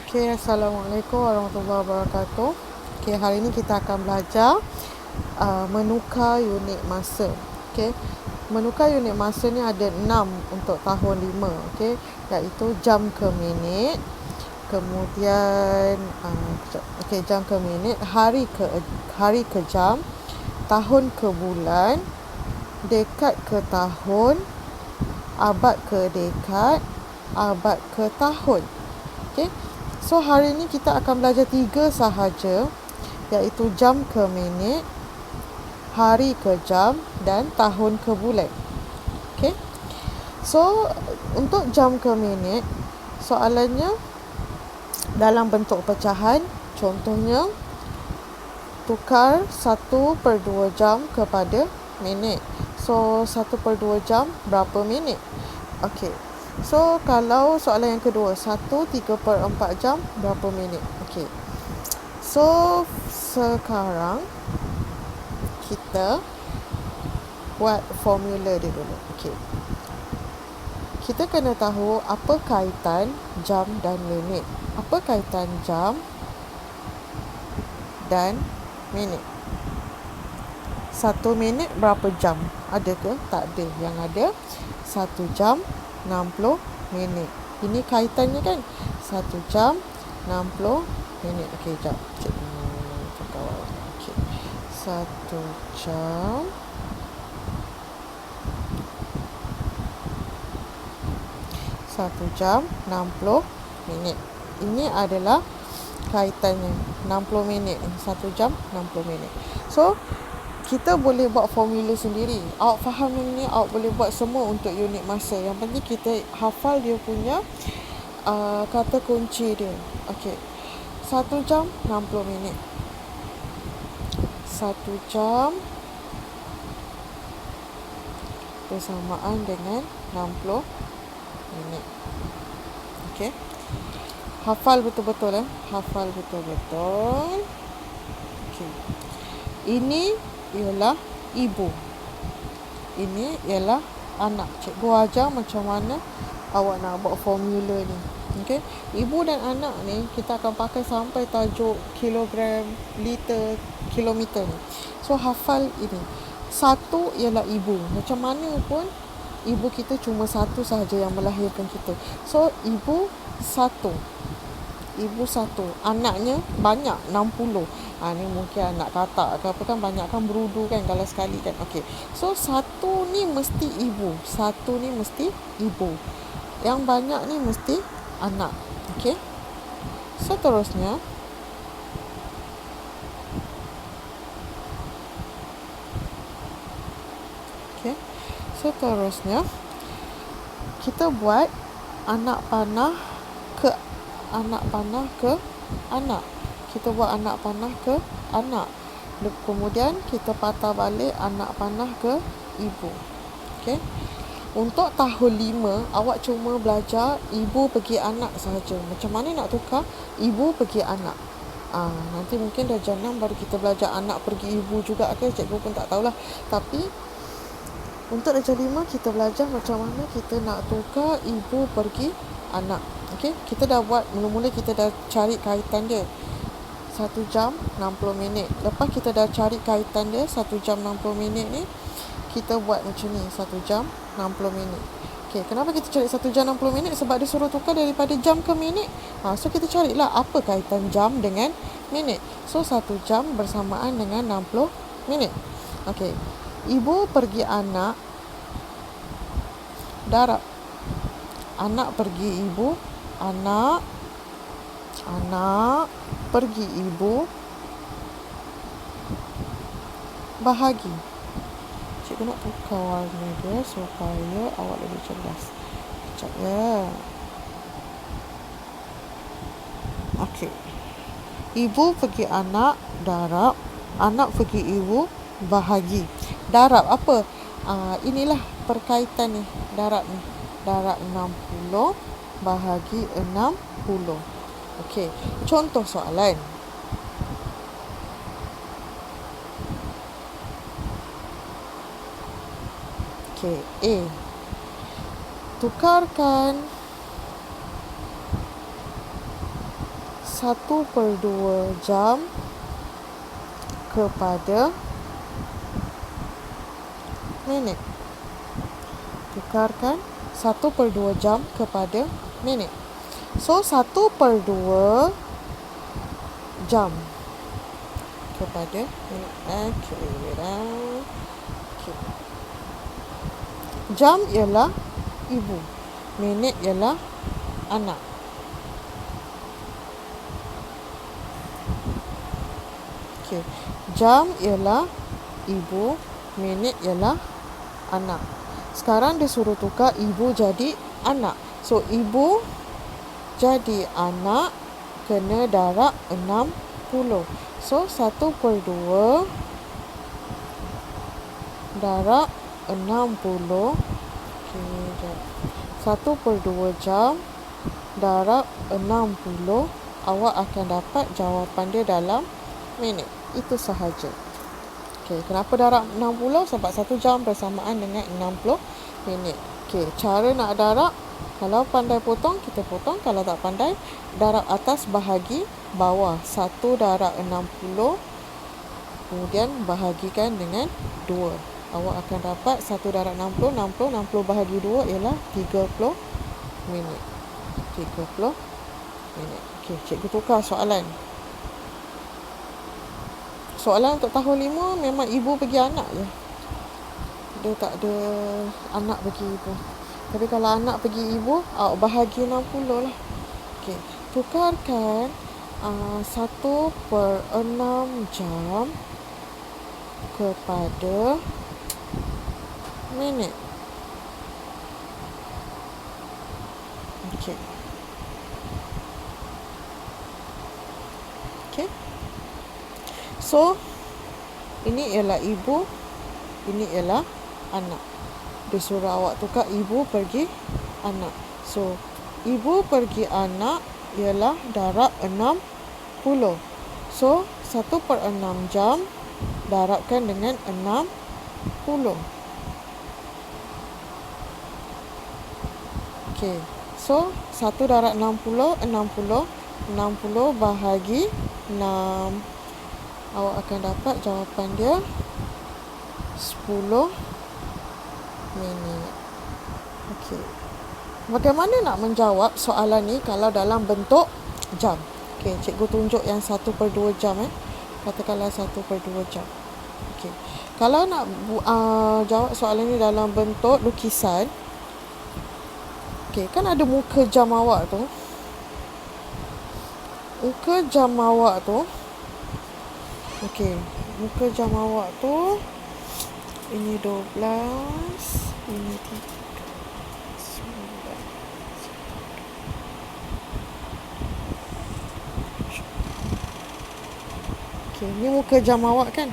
Okay, Assalamualaikum warahmatullahi wabarakatuh. Okay, hari ini kita akan belajar menukar unit masa. Okay, menukar unit masa ni ada 6 untuk tahun 5. Okay, iaitu jam ke minit, kemudian jam ke minit, hari ke jam, tahun ke bulan, dekad ke tahun, abad ke dekad, abad ke tahun. Okay. So hari ini kita akan belajar 3 sahaja, iaitu jam ke minit, hari ke jam dan tahun ke bulan. Okay. So untuk jam ke minit, soalannya dalam bentuk pecahan. Contohnya, tukar 1/2 jam kepada minit. So 1/2 jam berapa minit? Okay. So kalau soalan yang kedua, 1/3/4 jam berapa minit? Okay. So sekarang kita buat formula dia dulu. Okay. Kita kena tahu apa kaitan jam dan minit. Apa kaitan jam dan minit? 1 minit berapa jam? Ada ke? Tak ada. Yang ada 1 jam 60 minit. Ini kaitannya kan? 1 jam 60 minit. Okey, jap. Cek kawan. Okey. 1 jam 60 minit. Ini adalah kaitannya. 60 minit. 1 jam 60 minit. So kita boleh buat formula sendiri. Awak faham yang ni, awak boleh buat semua untuk unit masa. Yang penting kita hafal dia punya kata kunci dia. Okey. 1 jam 60 minit. 1 jam bersamaan dengan 60 minit. Okey. Hafal betul-betul Hafal betul-betul. Okey. Ini ialah ibu. Ini ialah anak. Cikgu ajar macam mana awak nak buat formula ni. Okey. Ibu dan anak ni kita akan pakai sampai tajuk kilogram, liter, kilometer ni. So hafal ini. 1 ialah ibu. Macam mana pun ibu kita cuma 1 sahaja yang melahirkan kita. So ibu 1. Ibu 1. Anaknya banyak, 60. Ni mungkin anak katak ke apa kan, banyak kan berudu kan kalau sekali kan. Okey. So 1 ni mesti ibu. 1 ni mesti ibu. Yang banyak ni mesti anak. Okey. Seterusnya, kita buat anak panah ke anak. Kita buat anak panah ke anak. Kemudian kita patah balik anak panah ke ibu. Okey. Untuk tahun 5, awak cuma belajar ibu pergi anak sahaja. Macam mana nak tukar ibu pergi anak? Nanti mungkin darjah 6 baru kita belajar anak pergi ibu juga ke, cikgu pun tak tahulah. Tapi untuk darjah 5 kita belajar macam mana kita nak tukar ibu pergi anak. Okey, kita dah buat, mula-mula kita dah cari kaitan dia. 1 jam 60 minit. Lepas kita dah cari kaitan dia 1 jam 60 minit ni, kita buat macam ni, 1 jam 60 minit. Okey, kenapa kita cari 1 jam 60 minit? Sebab dia suruh tukar daripada jam ke minit. So kita carilah apa kaitan jam dengan minit. So 1 jam bersamaan dengan 60 minit. Okey. Ibu pergi anak, darab. Anak pergi ibu, anak pergi ibu, bahagi. Cikgu nak tukar warna dia supaya awak lebih cerdas. Sekejap ya. Okey. Ibu pergi anak, darab. Anak pergi ibu, bahagi. Darab apa? Inilah perkaitan ni. Darab ni. Darab 60 bahagi 60. Okey. Contoh soalan. Okey. A. Tukarkan 1/2 jam kepada minit. Tukarkan 1/2 jam kepada minit. So 1/2 jam kepada minit. Okay. Jam ialah ibu, minit ialah anak. Okay. Jam ialah ibu, minit ialah anak. Sekarang dia suruh tukar ibu jadi anak. So ibu jadi anak kena darab 60. So 1/2 darab 60. Okay, 1/2 jam darab 60. Awak akan dapat jawapan dia dalam minit. Itu sahaja. Okay, kenapa darab 60? Sebab 1 jam bersamaan dengan 60 minit. Okay, cara nak darab, kalau pandai potong, kita potong. Kalau tak pandai, darab atas bahagi bawah. 1 darab 60, kemudian bahagikan dengan 2. Awak akan dapat 1 darab 60, 60 bahagi 2 ialah 30 minit. 30 minit. Okay, cikgu tukar soalan. Soalan untuk tahun 5 memang ibu pergi anak je. Dia tak ada anak pergi ibu. Tapi kalau anak pergi ibu, awak bahagi 60 lah. Okay. Tukarkan 1/6 jam kepada minit. Okay. Okay. So, ini ialah ibu, ini ialah anak. Dia suruh awak tukar ibu pergi anak. So, ibu pergi anak ialah darab 60. So, 1/6 jam darabkan dengan 60. Okay. So, 1 darab 60, 60 bahagi 6. Awak akan dapat jawapan dia 10 minit. Okey. Bagaimana nak menjawab soalan ni kalau dalam bentuk jam? Okey, cikgu tunjuk yang 1/2 jam Katakanlah 1/2 jam. Okey. Kalau nak jawab soalan ni dalam bentuk lukisan, okey, kan ada muka jam awak tu. Muka jam awak tu. Okey, muka jam awak tu ini 12, ini 3, 9. Okey, ni muka jam awak kan?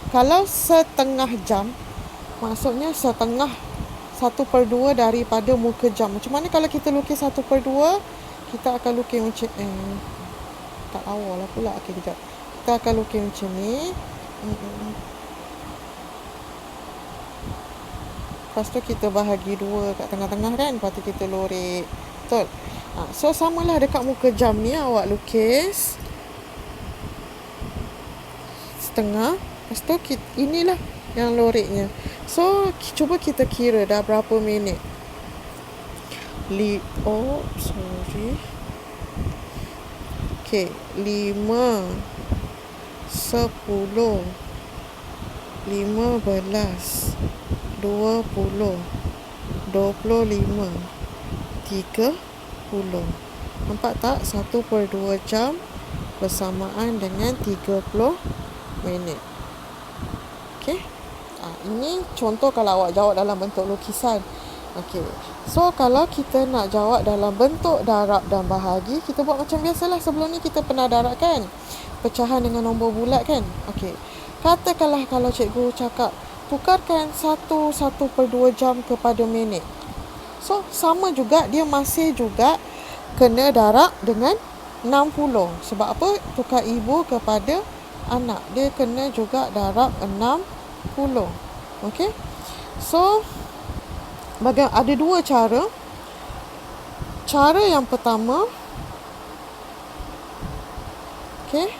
Kalau setengah jam, maksudnya setengah 1/2 daripada muka jam. Macam mana kalau kita lukis 1/2, kita akan lukis macam tak awal lah pula. Okey, kejap. Kita akan lukis macam ni. Lepas tu kita bahagi 2 kat tengah-tengah kan. Lepas tu kita lorek. Betul? So samalah dekat muka jam ni. Awak lukis setengah. Lepas tu inilah yang loreknya. So cuba kita kira dah berapa minit. Okay, 5, 10, 15, 20, 25, 30. Nampak tak? 1/2 jam bersamaan dengan 30 minit. Okey. Ini contoh kalau awak jawab dalam bentuk lukisan. Okey. So kalau kita nak jawab dalam bentuk darab dan bahagi, kita buat macam biasalah. Sebelum ni kita pernah darab kan? Pecahan dengan nombor bulat kan? Okey. Katakanlah kalau cikgu cakap tukarkan 1/2 jam kepada minit. So sama juga, dia masih juga kena darab dengan 60. Sebab apa? Tukar ibu kepada anak. Dia kena juga darab 60. Okey. So ada 2 cara. Cara yang pertama, Okey.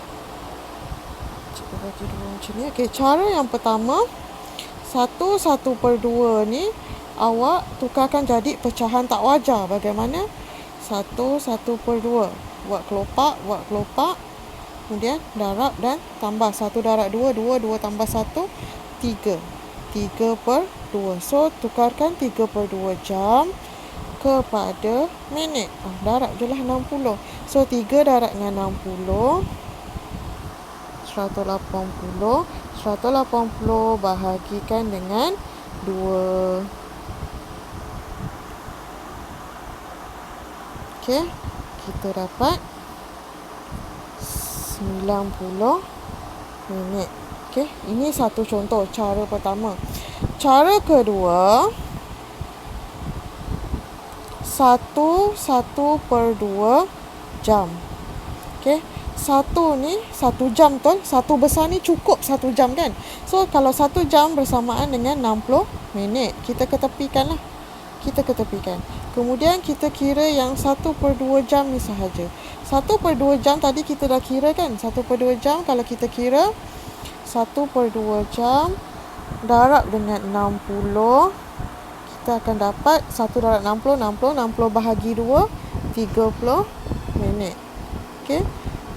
Cikgu bagi dua macam ni. Okey, cara yang pertama, 1/2 ni awak tukarkan jadi pecahan tak wajar. Bagaimana? 1/2. Buat kelopak, kemudian darab dan tambah. 1 darab 2, 2 tambah 1, 3. 3/2. So, tukarkan 3/2 jam kepada minit. Darab je lah 60. So, 3 darab dengan 60, 180. 180 bahagikan dengan 2. Okey, kita dapat 90 minit. Okey, ini satu contoh, cara pertama. Cara kedua, 1/2 jam. Okey, 1 jam betul. 1 besar ni cukup 1 jam kan. So, kalau 1 jam bersamaan dengan 60 minit, kita ketepikan lah. Kemudian kita kira yang 1/2 jam ni sahaja. 1/2 jam tadi kita dah kira kan. 1/2 jam kalau kita kira 1/2 jam darab dengan 60, kita akan dapat 1 darab 60, 60 bahagi 2, 30 minit. Okey.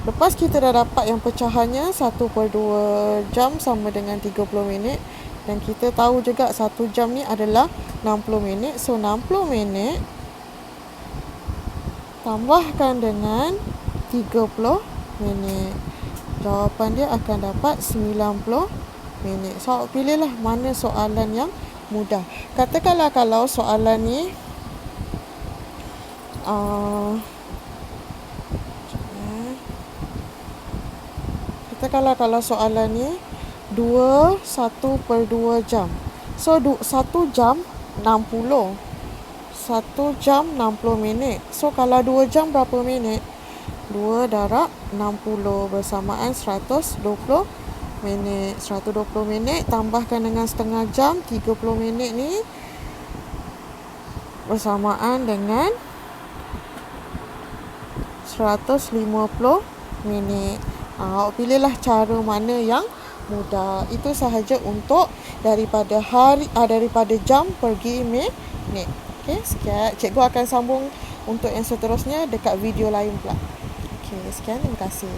Lepas kita dah dapat yang pecahannya 1/2 jam sama dengan 30 minit. Dan kita tahu juga 1 jam ni adalah 60 minit. So, 60 minit tambahkan dengan 30 minit. Jawapan dia akan dapat 90 minit. So, pilihlah mana soalan yang mudah. Katakanlah kalau soalan ni kalau soalan ni 1/2 jam. So, 1 jam 60. 1 jam 60 minit. So, kalau 2 jam berapa minit? 2 darab 60 bersamaan 120 minit. 120 minit tambahkan dengan setengah jam, 30 minit ni bersamaan dengan 150 minit. Pilihlah cara mana yang mudah. Itu sahaja untuk daripada jam pergi minit. Okey, sekian. Cikgu akan sambung untuk yang seterusnya dekat video lain pula. Okey, sekian. Terima kasih.